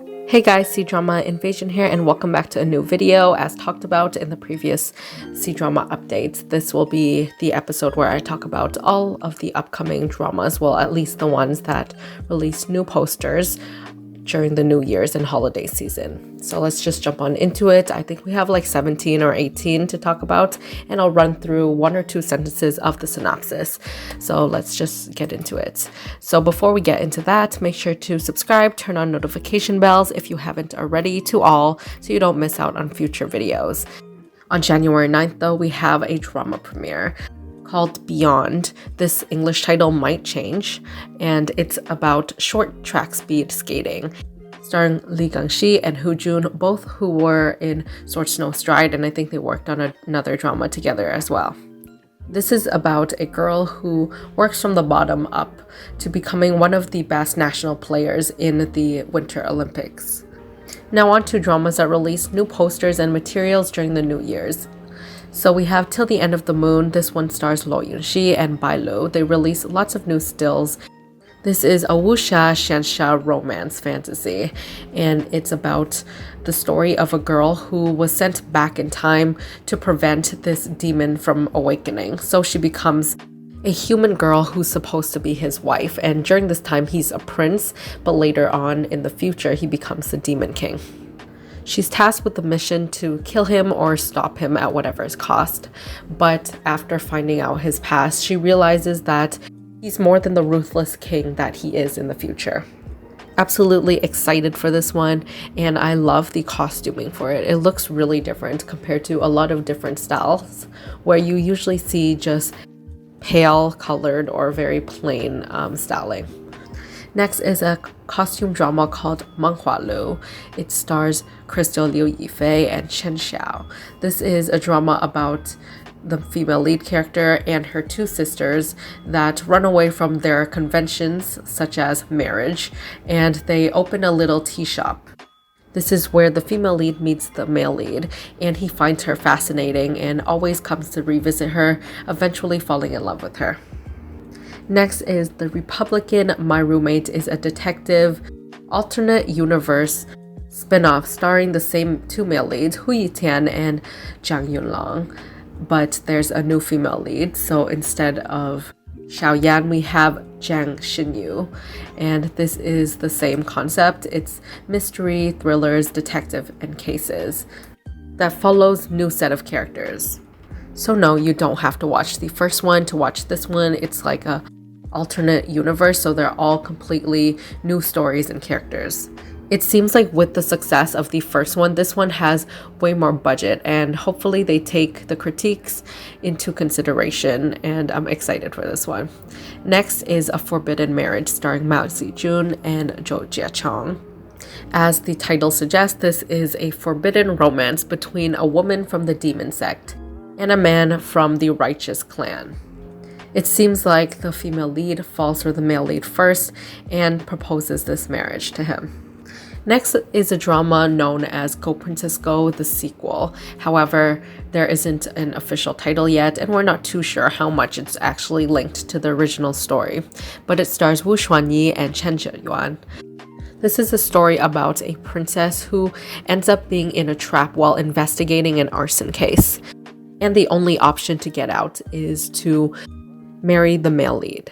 Hey guys, C-Drama Invasion here, and welcome back to a new video. As talked about in the previous C-Drama updates, this will be the episode where I talk about all of the upcoming dramas, well, at least the ones that release new posters during the New Year's and holiday season. So let's just jump on into it. I think we have like 17 or 18 to talk about, and I'll run through one or two sentences of the synopsis. So let's just get into it. So before we get into that, make sure to subscribe, turn on notification bells if you haven't already to all, so you don't miss out on future videos. On January 9th though, we have a drama premiere called Beyond. This English title might change, and it's about short track speed skating, starring Li Gengxi and Zijun, both who were in Sword Snow Stride, and I think they worked on another drama together as well. This is about a girl who works from the bottom up to becoming one of the best national players in the Winter Olympics. Now on to dramas that release new posters and materials during the New Year's. So we have Till the End of the Moon. This one stars Yunxi and Bai Lu. They release lots of new stills. This is a wuxia xianxia romance fantasy, and it's about the story of a girl who was sent back in time to prevent this demon from awakening. So she becomes a human girl who's supposed to be his wife, and during this time he's a prince, but later on in the future he becomes the demon king. She's tasked with the mission to kill him or stop him at whatever's cost. But after finding out his past, she realizes that he's more than the ruthless king that he is in the future. Absolutely excited for this one, and I love the costuming for it. It looks really different compared to a lot of different styles, where you usually see just pale colored or very plain styling. Next is a costume drama called Meng Hua Lu. It stars Crystal Liu Yifei and Chen Xiao. This is a drama about the female lead character and her two sisters that run away from their conventions, such as marriage, and they open a little tea shop. This is where the female lead meets the male lead, and he finds her fascinating and always comes to revisit her, eventually falling in love with her. Next is The Republican My Roommate is a Detective alternate universe spin-off starring the same two male leads, Yitian and Zhang Yunlong, but there's a new female lead. So instead of Xiao we have Zhang Xinyu, and this is the same concept. It's mystery, thrillers, detective, and cases that follows new set of characters. So no, you don't have to watch the first one to watch this one. It's like a alternate universe, so they're all completely new stories and characters. It seems like with the success of the first one, this one has way more budget, and hopefully they take the critiques into consideration, and I'm excited for this one. Next is A Forbidden Marriage starring Zijun and Jieqiong. As the title suggests, this is a forbidden romance between a woman from the demon sect and a man from the righteous clan. It seems like the female lead falls for the male lead first and proposes this marriage to him. Next is a drama known as Go Princess Go, the sequel. However, there isn't an official title yet, and we're not too sure how much it's actually linked to the original story, but it stars Xuanyi and Zheyuan. This is a story about a princess who ends up being in a trap while investigating an arson case, and the only option to get out is to marry the male lead.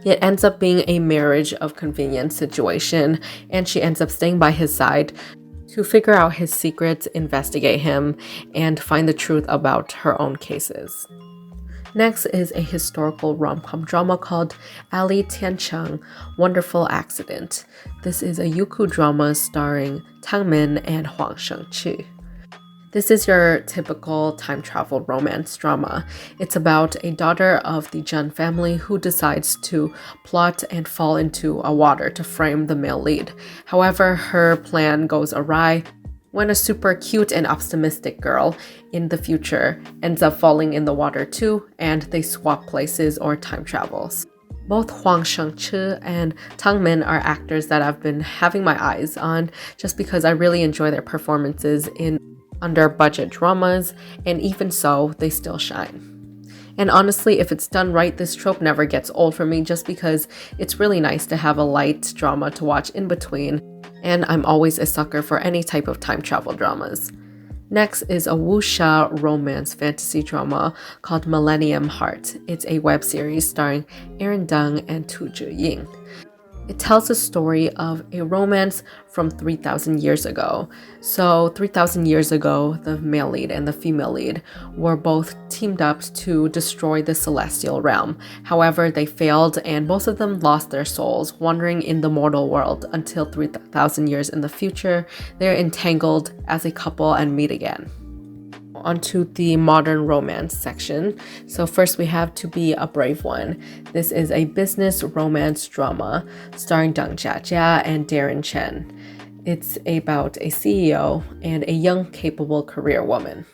It ends up being a marriage of convenience situation, and she ends up staying by his side to figure out his secrets, investigate him, and find the truth about her own cases. Next is a historical rom-com drama called Tiancheng Wonderful Accident. This is a youku drama starring Tang and Huang Shengchi. This is your typical time travel romance drama. It's about a daughter of the Zhang family who decides to plot and fall into a water to frame the male lead. However, her plan goes awry when a super cute and optimistic girl in the future ends up falling in the water too, and they swap places or time travels. Both Huang Shengchi and Tang are actors that I've been having my eyes on just because I really enjoy their performances in under budget dramas, and even so, they still shine. And honestly, if it's done right, this trope never gets old for me just because it's really nice to have a light drama to watch in between, and I'm always a sucker for any type of time travel dramas. Next is a wuxia romance fantasy drama called Millennium Heart. It's a web series starring Deng and Zheying. It tells the story of a romance from 3,000 years ago. So 3,000 years ago, the male lead and the female lead were both teamed up to destroy the celestial realm. However, they failed and both of them lost their souls, wandering in the mortal world until 3,000 years in the future. They're entangled as a couple and meet again. Onto the modern romance section. So first we have To Be a Brave One. This is a business romance drama starring Deng Jiajia and Chen. It's about a CEO and a young, capable career woman.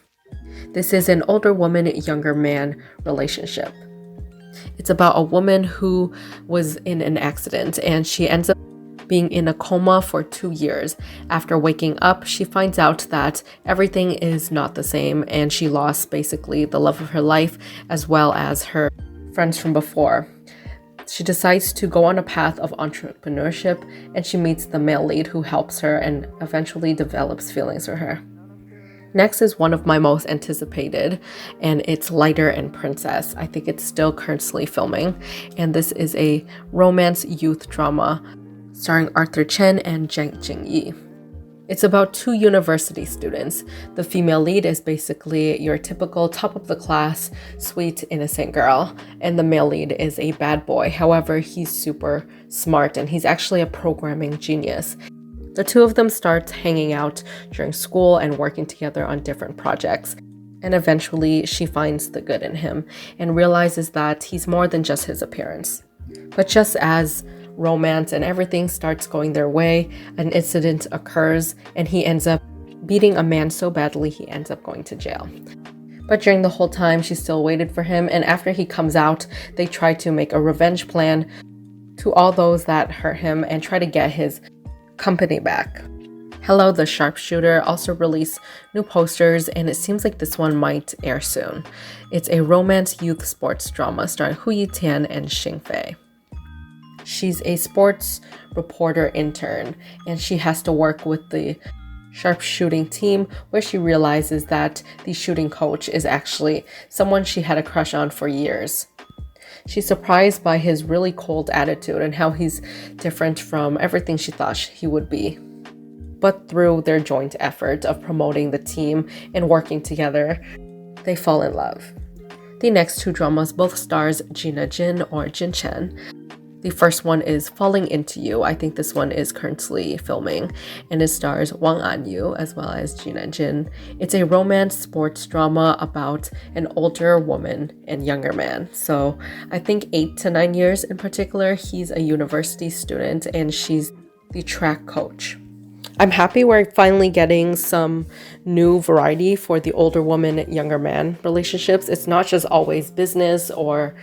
This is an older woman, younger man relationship. It's about a woman who was in an accident and she ends up being in a coma for 2 years. After waking up, she finds out that everything is not the same and she lost basically the love of her life as well as her friends from before. She decides to go on a path of entrepreneurship and she meets the male lead who helps her and eventually develops feelings for her. Next is one of my most anticipated, and it's Lighter and Princess. I think it's still currently filming, and this is a romance youth drama starring Arthur Chen and Zhang Jingyi. It's about 2 university students. The female lead is basically your typical top of the class, sweet, innocent girl, and the male lead is a bad boy. However, he's super smart and he's actually a programming genius. The 2 of them start hanging out during school and working together on different projects. And eventually she finds the good in him and realizes that he's more than just his appearance. But just as romance and everything starts going their way, an incident occurs and he ends up beating a man so badly he ends up going to jail. But during the whole time, she still waited for him, and after he comes out, they try to make a revenge plan to all those that hurt him and try to get his company back. Hello the Sharpshooter also released new posters, and it seems like this one might air soon. It's a romance youth sports drama starring Yitian and Yifei. She's a sports reporter intern, and she has to work with the sharpshooting team where she realizes that the shooting coach is actually someone she had a crush on for years. She's surprised by his really cold attitude and how he's different from everything she thought he would be. But through their joint effort of promoting the team and working together, they fall in love. The next 2 dramas both stars Gina Jin or Jin Chen. The first one is Falling Into You. I think this one is currently filming, and it stars Wang Anyu as well as Gina Jin. It's a romance sports drama about an older woman and younger man. So I think 8 to 9 years in particular. He's a university student and she's the track coach. I'm happy we're finally getting some new variety for the older woman, younger man relationships. It's not just always business or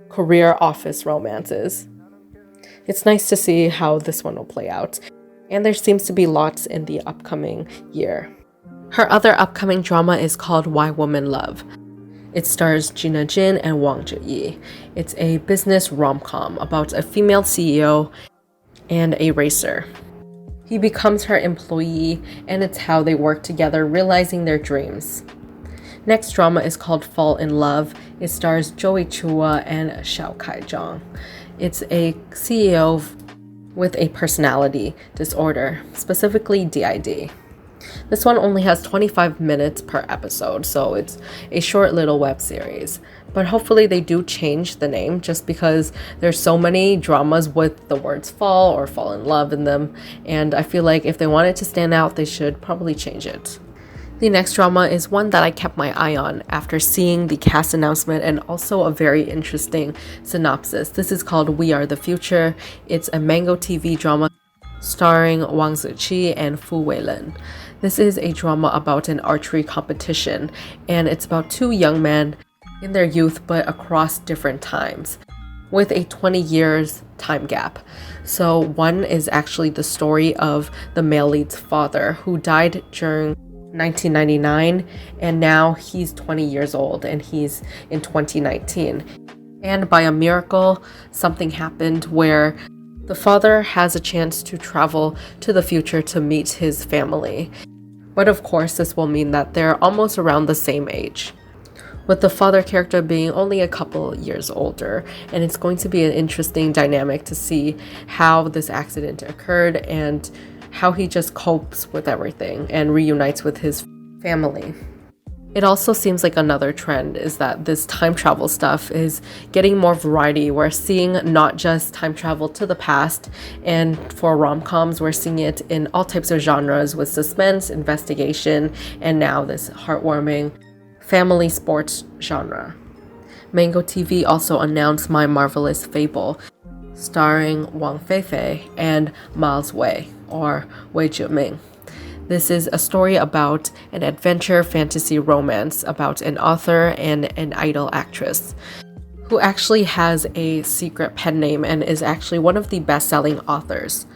career office romances. It's nice to see how this one will play out, and there seems to be lots in the upcoming year. Her other upcoming drama is called Why Women Love. It stars Gina Jin and Wang Zhiyi. It's a business rom-com about a female CEO and a racer. He becomes her employee, and it's how they work together, realizing their dreams. Next drama is called Fall in Love. It stars Joey Chua and Xiao. It's a CEO with a personality disorder, specifically DID. This one only has 25 minutes per episode, so it's a short little web series. But hopefully they do change the name, just because there's so many dramas with the words fall or fall in love in them, and I feel like if they want it to stand out, they should probably change it. The next drama is one that I kept my eye on after seeing the cast announcement and also a very interesting synopsis. This is called We Are the Future. It's a Mango TV drama starring Wang Ziqi and Fu Weilin. This is a drama about an archery competition, and it's about 2 young men in their youth but across different times with a 20 years time gap. So one is actually the story of the male lead's father, who died during 1999, and now he's 20 years old and he's in 2019. And by a miracle, something happened where the father has a chance to travel to the future to meet his family. But of course, this will mean that they're almost around the same age, with the father character being only a couple years older. And it's going to be an interesting dynamic to see how this accident occurred and how he just copes with everything and reunites with his family. It also seems like another trend is that this time travel stuff is getting more variety. We're seeing not just time travel to the past, and for rom-coms, we're seeing it in all types of genres with suspense, investigation, and now this heartwarming family sports genre. Mango TV also announced My Marvelous Fable, starring Wang Feifei and Miles Wei, or Wei Zhiming. This is a story about an adventure fantasy romance about an author and an idol actress who actually has a secret pen name and is actually one of the best-selling authors.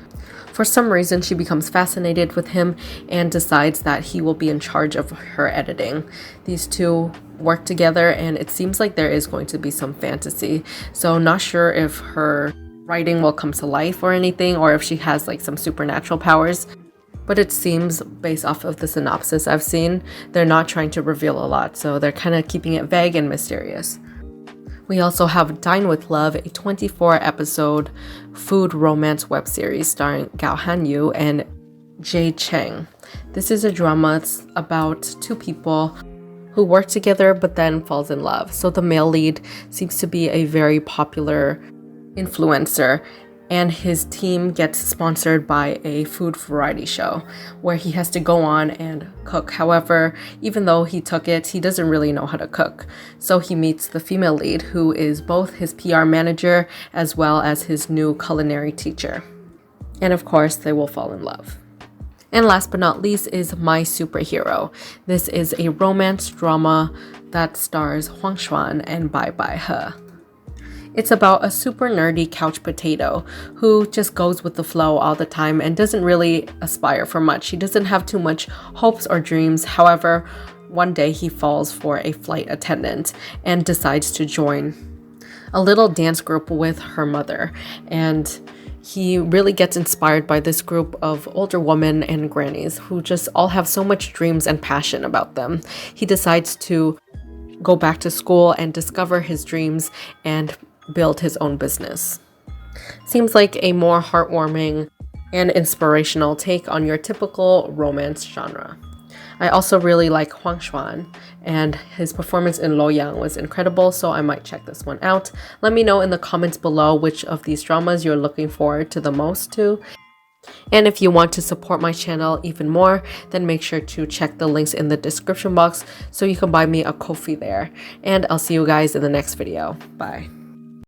For some reason, she becomes fascinated with him and decides that he will be in charge of her editing. These two work together, and it seems like there is going to be some fantasy. So not sure if her writing will come to life or anything, or if she has like some supernatural powers. But it seems, based off of the synopsis I've seen, they're not trying to reveal a lot, so they're kind of keeping it vague and mysterious. We also have Dine with Love, a 24-episode food romance web series starring Gao Hanyu and Jieqiong. This is a drama about two people who work together but then falls in love. So the male lead seems to be a very popular influencer, and his team gets sponsored by a food variety show where he has to go on and cook. However, even though he took it, he doesn't really know how to cook. So he meets the female lead, who is both his PR manager as well as his new culinary teacher. And of course, they will fall in love. And last but not least is My Superhero. This is a romance drama that stars Xuan and Bai Bai He. It's about a super nerdy couch potato who just goes with the flow all the time and doesn't really aspire for much. He doesn't have too much hopes or dreams. However, one day he falls for a flight attendant and decides to join a little dance group with her mother. And he really gets inspired by this group of older women and grannies who just all have so much dreams and passion about them. He decides to go back to school and discover his dreams and build his own business. Seems like a more heartwarming and inspirational take on your typical romance genre. I also really like Xuan, and his performance in Luoyang was incredible, so I might check this one out. Let me know in the comments below which of these dramas you're looking forward to the most to. And if you want to support my channel even more, then make sure to check the links in the description box so you can buy me a Ko-fi there. And I'll see you guys in the next video. Bye.